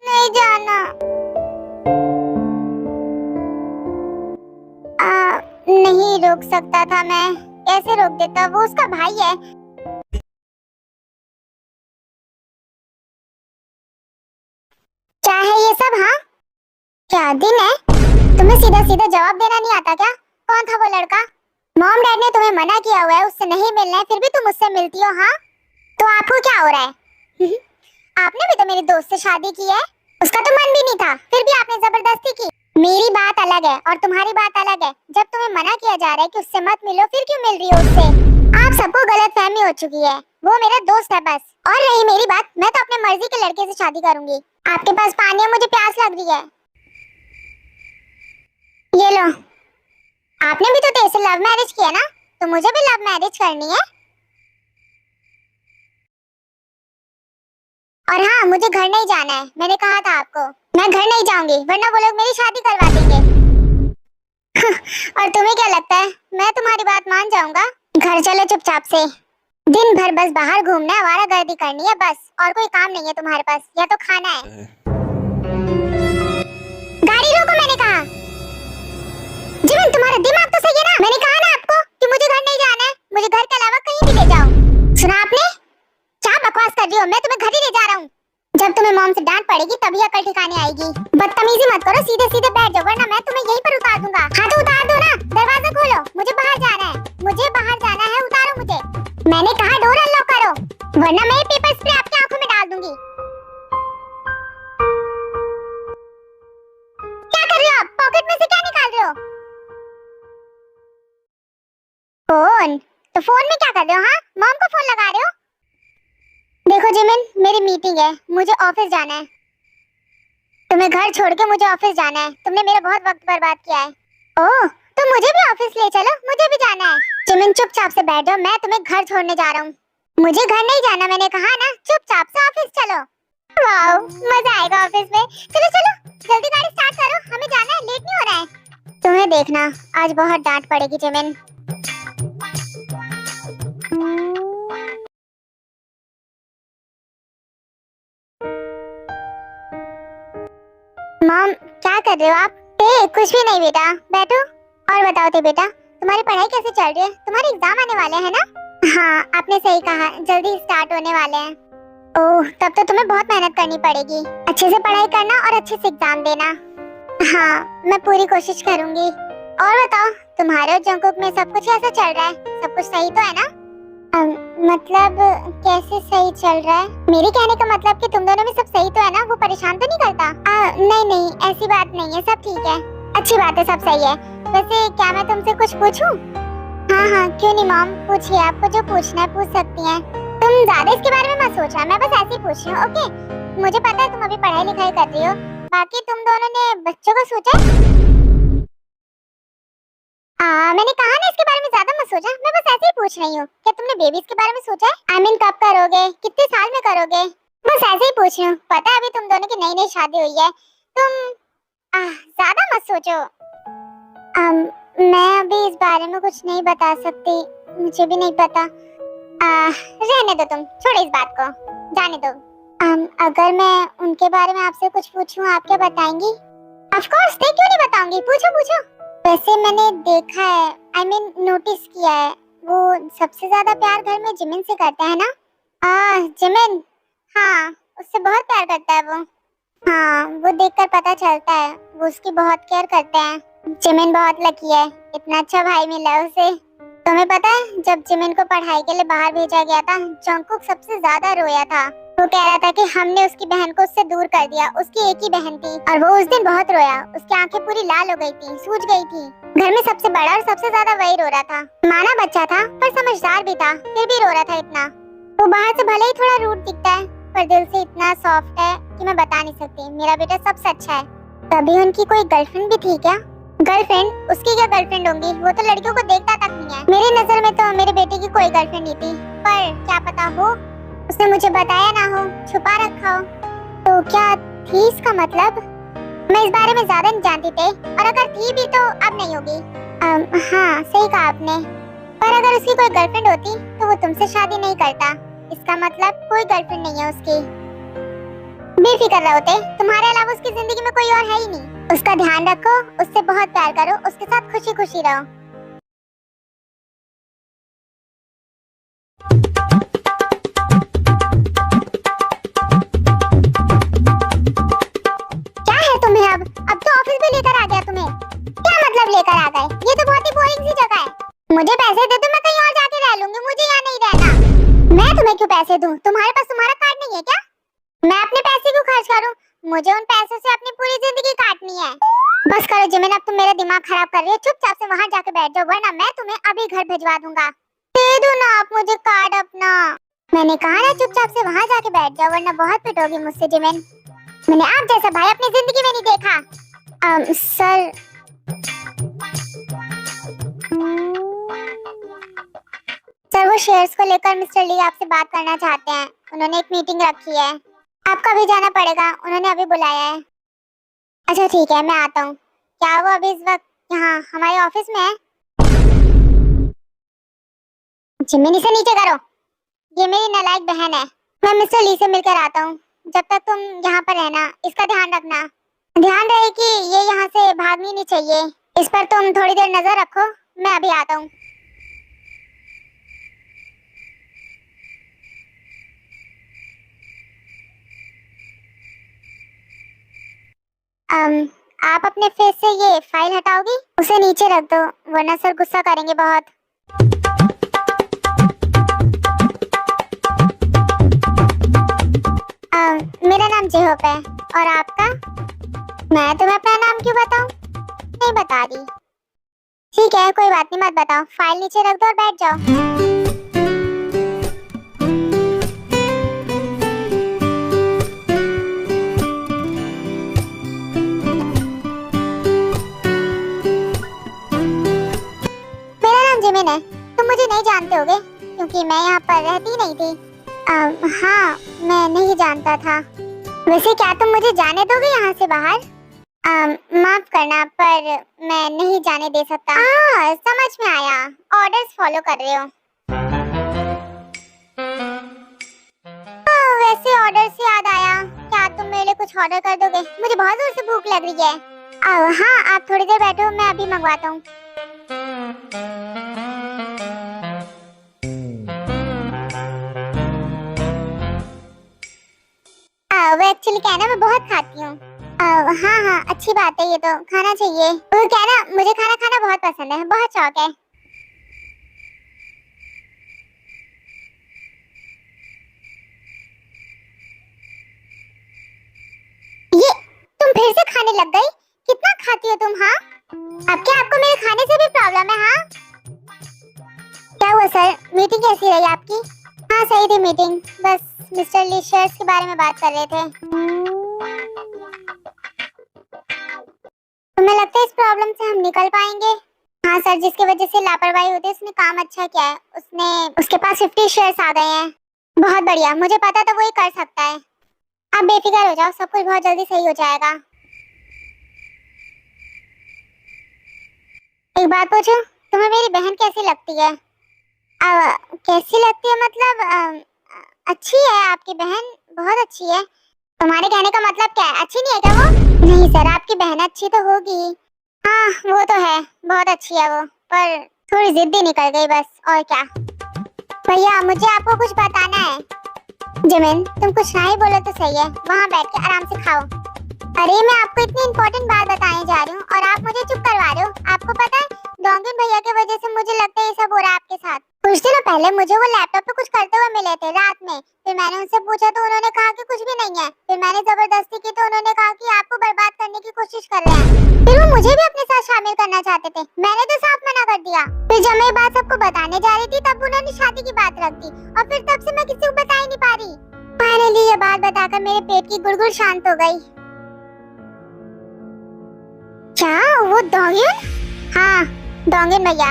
नहीं जाना। नहीं रोक सकता था मैं, कैसे रोक देता, वो उसका भाई है। क्या है ये सब? हाँ, क्या दिन है? तुम्हें सीधा सीधा जवाब देना नहीं आता क्या? कौन था वो लड़का? मॉम डैड ने तुम्हें मना किया हुआ है उससे नहीं मिलना है, फिर भी तुम उससे मिलती हो। हाँ, तो आपको क्या हो रहा है? आपने भी तो मेरे दोस्त से शादी की है, उसका तो मन भी नहीं था, फिर भी आपने जबरदस्ती की। मेरी बात अलग है और तुम्हारी बात अलग है। जब तुम्हें मना किया जा रहा है कि उससे मत मिलो, फिर क्यों मिल रही हो उससे? आप सबको गलतफहमी हो चुकी है, वो मेरा दोस्त है बस। और रही मेरी बात, मैं तो अपने मर्जी के लड़के से शादी करूंगी। आपके पास पानी है? मुझे प्यास लग रही है। ये लो। आपने भी तो तेरे से लव मैरिज किया ना, तो मुझे भी लव मैरिज करनी है। और हाँ, मुझे घर नहीं जाना है, मैंने कहा था आपको। मैं घर नहीं जाऊंगी, वरना वो लोग मेरी शादी करवा देंगे। और तुम्हें क्या लगता है मैं तुम्हारी बात मान जाऊंगा? घर चलो चुपचाप से। दिन भर बस बाहर घूमना है, आवारागर्दी करनी है बस, और कोई काम नहीं है तुम्हारे पास, या तो खाना है। गाड़ी रोको, मैंने कहा। जीवन, तुम्हारा दिमाग तो सही है ना? मैंने कहा ना आपको कि मुझे घर नहीं जाना है, मुझे घर के अलावा कहीं भी ले जाओ। सुना आपने? क्या बकवास कर रही हो? मैं तुम्हें घर ही ले जा रहा हूँ। जब तुम्हें मॉम से डांट पड़ेगी तभी अकल ठिकाने आएगी। बदतमीजी मत करो, सीधे सीधे बैठ जाओ, वरना मैं तुम्हें यहीं पर उतार दूंगा। हाँ तो उतार दो ना, दरवाजा खोलो, मुझे बाहर जाना है, मुझे बाहर जाना है, उतारो मुझे। मैंने कहा डोर अनलॉक करो, वरना मैं पेपर स्प्रे आपकी आंखों में डाल दूंगी। क्या कर रहे हो आप? पॉकेट में से क्या निकाल रहे हो? फोन? तो फोन में क्या कर रहे हो? हाँ, मॉम को फोन लगा रहे हो? देखो जिमिन, मेरी मीटिंग है, मुझे ऑफिस जाना है। तुम्हें घर छोड़ के मुझे ऑफिस जाना है, तुमने मेरा बहुत वक्त बर्बाद किया है। ओह, तो मुझे भी ऑफिस ले चलो, मुझे भी जाना है। जिमिन चुपचाप से बैठ जाओ, मैं तुम्हें घर छोड़ने जा रहा हूँ। मुझे घर नहीं जाना, मैंने कहा ना, चुपचाप से ऑफिस चलो। वाओ, मजा आएगा ऑफिस में। चलो चलो, जल्दी गाड़ी स्टार्ट करो, हमें जाना है, लेट नहीं हो रहा है। तुम्हें देखना, आज बहुत डांट पड़ेगी जिमिन। मॉम, क्या कर रहे हो आप? कुछ भी नहीं बेटा, बैठो। और बताओ तो बेटा, तुम्हारी पढ़ाई कैसे चल रही है? तुम्हारे एग्जाम आने वाले हैं ना? हाँ, आपने सही कहा, जल्दी स्टार्ट होने वाले हैं। ओह, तब तो तुम्हें बहुत मेहनत करनी पड़ेगी। अच्छे से पढ़ाई करना और अच्छे से एग्जाम देना। हाँ, मैं पूरी कोशिश करूंगी। और बताओ, तुम्हारे और जंकुक में सब कुछ कैसा चल रहा है? सब कुछ सही तो है ना? मतलब कैसे सही चल रहा है? मेरे कहने का मतलब कि तुम दोनों में सब सही तो है ना? वो परेशान तो नहीं करता? नहीं नहीं, ऐसी बात नहीं है, सब ठीक है। अच्छी बात है, सब सही है। वैसे क्या मैं तुमसे कुछ पूछूं? हाँ हाँ, क्यों नहीं मॉम, पूछिए, आपको जो पूछना है पूछ सकती हैं। तुम ज्यादा इसके बारे में मत सोचना, मैं बस ऐसे ही पूछ रही हूँ, ओके? मुझे पता है तुम अभी पढ़ाई लिखाई कर रही हो, बाकी तुम दोनों ने बच्चों का सोचा है? मैंने कहा ना, इसके बारे में ज्यादा मत सोचा, मैं बस ऐसे ही पूछ रही हूँ। क्या तुमने बेबीज के बारे में सोचा है? कब करोगे, कितने साल में करोगे? बस ऐसे ही पूछ रही हूँ, पता है अभी तुम दोनों की नई नई शादी हुई है, तुम ज्यादा मत सोचो। मैं अभी इस बारे में कुछ नहीं बता सकती, मुझे भी नहीं पता। रहने दो, तुम छोड़ो इस बात को, जाने दो। अगर मैं उनके बारे में आपसे कुछ पूछूं, आप क्या बताएंगी? ऑफ कोर्स, क्यों नहीं बताऊंगी, पूछो पूछो। वैसे मैंने देखा है, नोटिस किया है, वो सबसे ज्यादा प्यार घर में जिमिन से करता है ना? जिमिन, हाँ, उससे बहुत प्यार करता है वो। हाँ, वो देखकर पता चलता है, वो उसकी बहुत केयर करते हैं। जिमिन बहुत लकी है, इतना अच्छा भाई मिला है उसे। तुम्हें पता है, जब जिमिन को पढ़ाई के लिए बाहर भेजा गया था, जंकुक सबसे ज्यादा रोया था। वो कह रहा था कि हमने उसकी बहन को उससे दूर कर दिया, उसकी एक ही बहन थी, और वो उस दिन बहुत रोया, उसकी आंखें पूरी लाल हो गई थी, सूज गई थी। घर में सबसे बड़ा और सबसे ज्यादा वही रो रहा था। माना बच्चा था पर समझदार भी था, फिर भी रो रहा था इतना। वो बाहर से भले ही थोड़ा रूड दिखता है, पर दिल से इतना सॉफ्ट है कि मैं बता नहीं सकती। मेरा बेटा सबसे अच्छा है। तभी उनकी कोई गर्लफ्रेंड भी थी क्या? गर्लफ्रेंड? उसकी क्या गर्लफ्रेंड होंगी, वो तो लड़कियों को देखता तक नहीं है। मेरी नजर में तो मेरे बेटे की कोई गर्लफ्रेंड नहीं थी, पर क्या पता हो, उसने मुझे बताया ना हो, छुपा रखा हो। तो क्या थी इसका मतलब? मैं इस बारे में ज्यादा नहीं जानती थी, और अगर थी भी तो अब नहीं होगी। हाँ सही कहा आपने, पर अगर उसकी कोई गर्लफ्रेंड होती तो वो तुमसे शादी नहीं करता। इसका मतलब कोई गर्लफ्रेंड नहीं है उसकी। बेफिक्र रहो, तुम्हारे अलावा उसकी जिंदगी में कोई और है ही नहीं। उसका ध्यान रखो, उससे बहुत प्यार करो, उसके साथ खुशी खुशी रहो। क्या है तुम्हें अब तो ऑफिस भी लेकर आ गया तुम्हें। क्या मतलब लेकर आ गए? ये तो बहुत ही बोरिंग सी जगह है। मुझे पैसे दे दो, मैं कहीं और जाके रह लूंगी, मुझे यहाँ नहीं रहना। मैं तुम्हें क्यों पैसे दूं? तुम्हारे पास तुम्हारा कार्ड नहीं है क्या? मैं अपने पैसे क्यों खर्च करूं? मुझे उन पैसों से अपनी पूरी जिंदगी काटनी है। बस करो जिमिन, अब तुम मेरा दिमाग खराब कर रही हो। चुपचाप से वहाँ जाके बैठ जाओ, वरना मैं तुम्हें अभी घर भिजवा दूंगा। दे दो ना आप मुझे कार्ड अपना। मैंने कहा ना चुपचाप से वहाँ जाके बैठ जाओ, वरना बहुत पिटोगी मुझसे जिमिन। मैंने आप जैसा भाई अपनी जिंदगी में नहीं देखा। सर सर वो शेयर्स को लेकर मिस्टर ली आपसे बात करना चाहते हैं। उन्होंने एक मीटिंग रखी है, आपका भी जाना पड़ेगा, उन्होंने अभी बुलाया है। अच्छा ठीक है, मैं आता हूँ। क्या वो अभी इस वक्त यहाँ हमारे ऑफिस में है? जिमिनी से नीचे करो, ये मेरी नालायक बहन है। मैं मिस्टर ली से मिलकर आता हूँ। जब तक तुम यहाँ पर रहना, इसका ध्यान रखना। ध्यान रहे कि ये यहाँ से भागनी नहीं चाहिए। इस पर तुम थोड़ी देर नजर रखो, मैं अभी आता हूँ। आप अपने फेस से ये फाइल हटाओगी? उसे नीचे रख दो, वरना सर गुस्सा करेंगे बहुत। मेरा नाम जेहोप है, और आपका? मैं तुम्हें अपना नाम क्यों बताऊं? नहीं बता रही। ठीक है कोई बात नहीं, मत बताओ। फाइल नीचे रख दो और बैठ जाओ। मेरा नाम जिमिन है, तुम मुझे नहीं जानते होगे क्योंकि मैं यहाँ पर रहती नहीं थी। हाँ मैं नहीं जानता था। वैसे क्या तुम मुझे जाने दोगे यहाँ से बाहर? माफ करना, पर मैं नहीं जाने दे सकता। समझ में आया, ऑर्डर्स फॉलो कर रहे हो। वैसे ऑर्डर से याद आया, क्या तुम मेरे लिए कुछ ऑर्डर कर दोगे? मुझे बहुत जोर से भूख लग रही है। हाँ आप थोड़ी देर बैठो, मैं अभी मंगवाता हूँ। वो एक्चुअली क्या है ना, मैं बहुत खाती हूँ। हाँ अच्छी बात है, ये तो खाना चाहिए। वो क्या है ना, मुझे खाना खाना बहुत पसंद है, बहुत शौक है। ये तुम फिर से खाने लग गई? कितना खाती हो तुम? हाँ अब क्या आपको मेरे खाने से भी प्रॉब्लम है? हाँ क्या हुआ सर, मीटिंग कैसी रही आपकी? हाँ सही थी मीटिंग, बस मिस्टर ली शेयर्स के बारे में बात कर रहे थे। तुम्हें लगता है इस प्रॉब्लम से हम निकल पाएंगे? हाँ सर, जिसकी वजह से लापरवाही होती है उसने काम अच्छा किया है। उसके पास 50 शेयर्स आ गए हैं। बहुत बढ़िया, मुझे पता था वो ही कर सकता है। आप बेफिक्र हो जाओ, सब कुछ बहुत जल्दी सही हो जाएगा। एक बात पूछूं, तुम्हें मेरी बहन कैसी लगती है? कैसी लगती है मतलब अच्छी है आपकी बहन, बहुत अच्छी है। तुम्हारे कहने का मतलब क्या है, अच्छी नहीं है क्या वो? नहीं सर, आपकी बहन अच्छी तो होगी। हाँ वो तो है, बहुत अच्छी है वो, पर थोड़ी जिद्दी निकल गई बस, और क्या। भैया मुझे आपको कुछ बताना है। जिमिन तुम कुछ नहीं बोलो तो सही है, वहाँ बैठ के आराम से खाओ। अरे मैं आपको इतनी इम्पोर्टेंट बात बताने जा रही हूँ और आप मुझे चुप करवा रहे हो। आपको पता है डोंगिन भैया की वजह से मुझे लगता है ये सब हो रहा है आपके साथ। कुछ दिनों पहले मुझे वो लैपटॉप पे कुछ करते हुए मिले थे रात में। फिर मैंने उनसे पूछा तो उन्होंने कहा कि कुछ भी नहीं है। फिर मैंने जबरदस्ती की तो उन्होंने कहा कि आपको बर्बाद करने की कोशिश कर रहे हैं। फिर वो मुझे भी अपने साथ शामिल करना चाहते थे, मैंने तो साफ मना कर दिया। फिर जब मैं ये बात सबको बताने जा रही थी तब उन्होंने शादी की बात रख दी, और फिर तब से मैं किसी को बता ही नहीं पा रही। फाइनली ये बात बताकर मेरे पेट की गुड़गुड़ शांत हो गई। क्या वो डोंगियन? हाँ, डोंगियन भैया।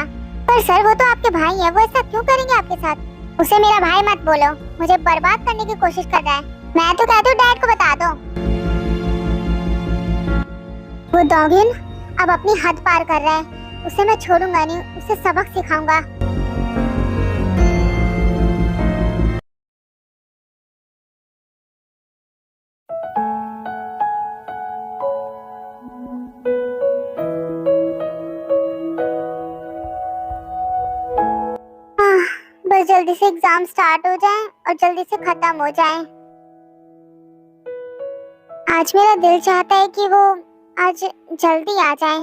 पर सर वो तो आपके भाई है, वो ऐसा क्यों करेंगे आपके साथ? उसे मेरा भाई मत बोलो, मुझे बर्बाद करने की कोशिश कर रहा है। मैं तो कहती हूँ डैड को बता दो। वो डोंगियन अब अपनी हद पार कर रहा है, उसे मैं छोड़ूंगा नहीं, उसे सबक सिखाऊंगा। बस जल्दी से एग्जाम स्टार्ट हो जाए और जल्दी से खत्म हो जाए। आज मेरा दिल चाहता है कि वो आज जल्दी आ जाए।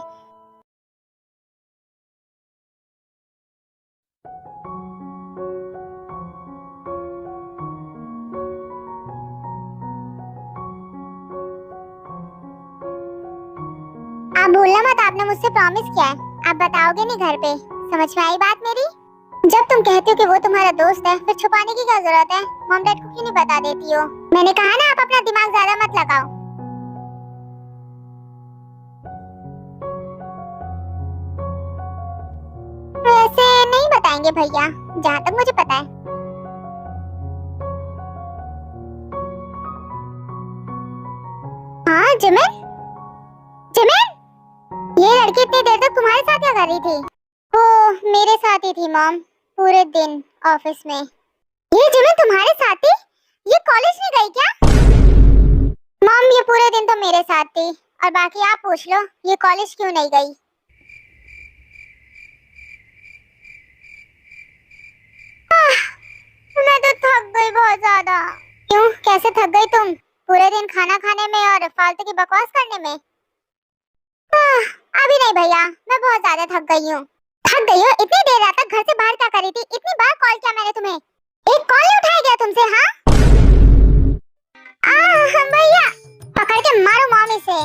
आप भूलना मत, आपने मुझसे प्रॉमिस किया है, आप बताओगे नहीं घर पे। समझ में आई बात मेरी? जब तुम कहती हो कि वो तुम्हारा दोस्त है, फिर छुपाने की क्या जरूरत है? मॉम डैड को क्यों नहीं बता देती हो? मैंने कहा ना, आप अपना दिमाग ज्यादा मत लगाओ। वैसे नहीं बताएंगे भैया, जहाँ तक मुझे पता है। हाँ जिमिन, जिमिन, ये लड़की इतनी देर तक तुम्हारे साथ क्या कर रही थी? वो मेरे साथ ही थी मॉम, पूरे दिन ऑफिस में। ये जिमिन तुम्हारे साथ थी? ये कॉलेज नहीं गई क्या? मॉम ये पूरे दिन तो मेरे साथ थी, और बाकी आप पूछ लो ये कॉलेज क्यों नहीं गई। मैं तो थक गई बहुत ज्यादा। क्यों, कैसे थक गई तुम? पूरे दिन खाना खाने में और फालतू की बकवास करने में? अभी नहीं भैया, मैं बहुत ज्यादा थक गई हूँ। थक गई हो? इतनी देर रात तक घर से बाहर क्या कर रही थी? इतनी बार कॉल किया मैंने तुम्हें, एक कॉल नहीं उठाया गया तुमसे? हाँ भैया, पकड़ के मारो मॉम इसे।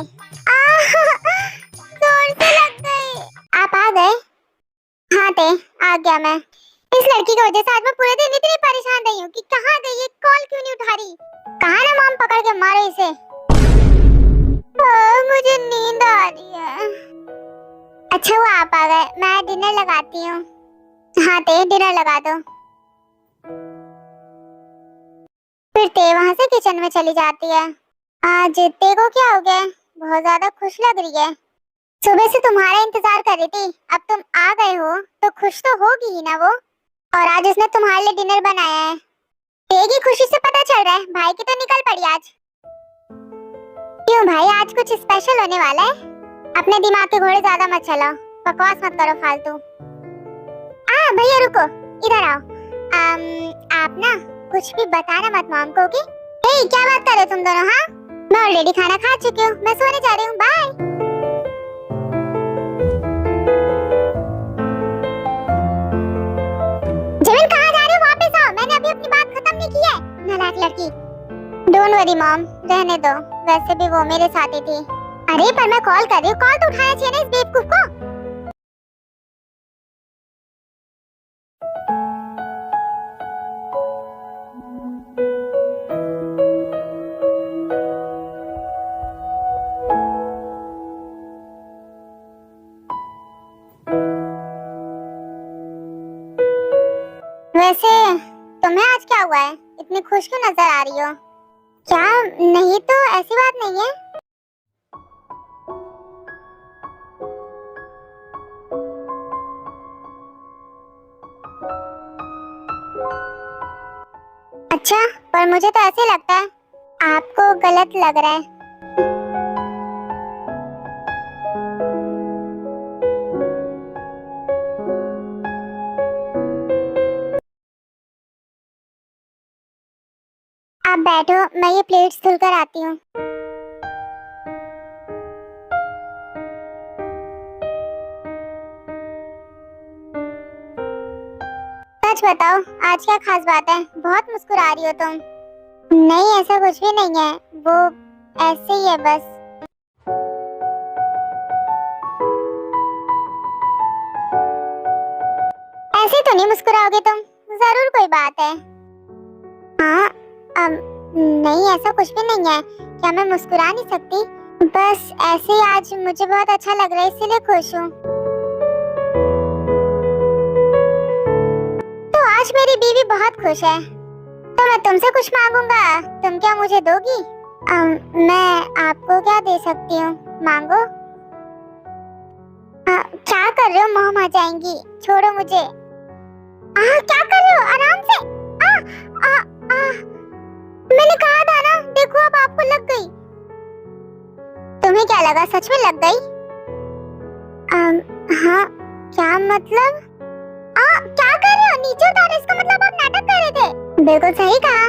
जोर से लग गई। आप आ गए? हाँ ते आ गया मैं। इस लड़की की वजह से आज मैं पूरे दिन इतनी परेशान रही हूँ कि कहाँ गई, ये कॉल क्यों नहीं उठा रही? कहा ना मॉम, पकड़ के मारो इसे। मुझे नींद आ रही है। अच्छा हुआ आप आ गए, मैं डिनर लगाती हूँ। हाँ ते डिनर लगा दो। फिर ते वहाँ से किचन में चली जाती है। आज ते को क्या हो गया? बहुत ज्यादा खुश लग रही है। सुबह से तुम्हारा इंतजार कर रही थी, अब तुम आ गए हो तो खुश तो होगी ही ना वो। और आज उसने तुम्हारे लिए डिनर बनाया है। ते की खुशी से पता चल रहा है भाई की तो निकल पड़ी आज। क्यों भाई, आज कुछ स्पेशल होने वाला है? अपने दिमाग के घोड़े ज्यादा मत चलाओ, बकवास मत करो फालतू। भैया रुको, इधर आओ। आप ना कुछ भी बताना मत मॉम को, ओके? क्या बात कर रहे हो तुम दोनों? हाँ मैं ऑलरेडी खाना खा चुकी हूँ, मैं सोने जा रही हूँ, बाय। जिमिन कहाँ जा रहे हो? वापस आओ, मैंने अभी अपनी बात खत्म नहीं की है, नालायक लड़की। डोंट वरी मॉम, रहने दो, वैसे भी वो मेरे साथ ही थी। अरे पर मैं कॉल कर रही हूँ, कॉल तो उठाना चाहिए ना इस बेवकूफ को। वैसे तुम्हें आज क्या हुआ है, इतनी खुश क्यों नजर आ रही हो? क्या नहीं तो ऐसी बात नहीं है। अच्छा, पर मुझे तो ऐसे लगता है आपको गलत लग रहा है। आप बैठो, मैं ये प्लेट्स धुलकर आती हूँ। सच बताओ, आज क्या खास बात है? बहुत मुस्कुरा रही हो तुम। नहीं ऐसा कुछ भी नहीं है, वो ऐसे ही है बस। ऐसे तो नहीं मुस्कुराओगे तुम, जरूर कोई बात है। हाँ नहीं ऐसा कुछ भी नहीं है। क्या मैं मुस्कुरा नहीं सकती? बस ऐसे ही आज मुझे बहुत अच्छा लग रहा है, इसीलिए खुश हूँ। तो आज मेरी बीवी बहुत खुश है, तो मैं तुमसे कुछ मांगूंगा, तुम क्या मुझे दोगी? मैं आपको क्या दे सकती हूँ, मांगो। क्या कर रहे हो, मॉम आ जाएंगी, छोड़ो मुझे। क्या कर रहे हो, आराम से। आ, आ, आ, मैंने कहा था ना, देखो अब आपको लग गई। तुम्हें क्या लगा, सच में लग गई? हाँ, क्या मतलब? क्या कर रहे हो, नीचे उतारो, इसका मतलब आप नाटक कर रहे थे। बिल्कुल सही कहा,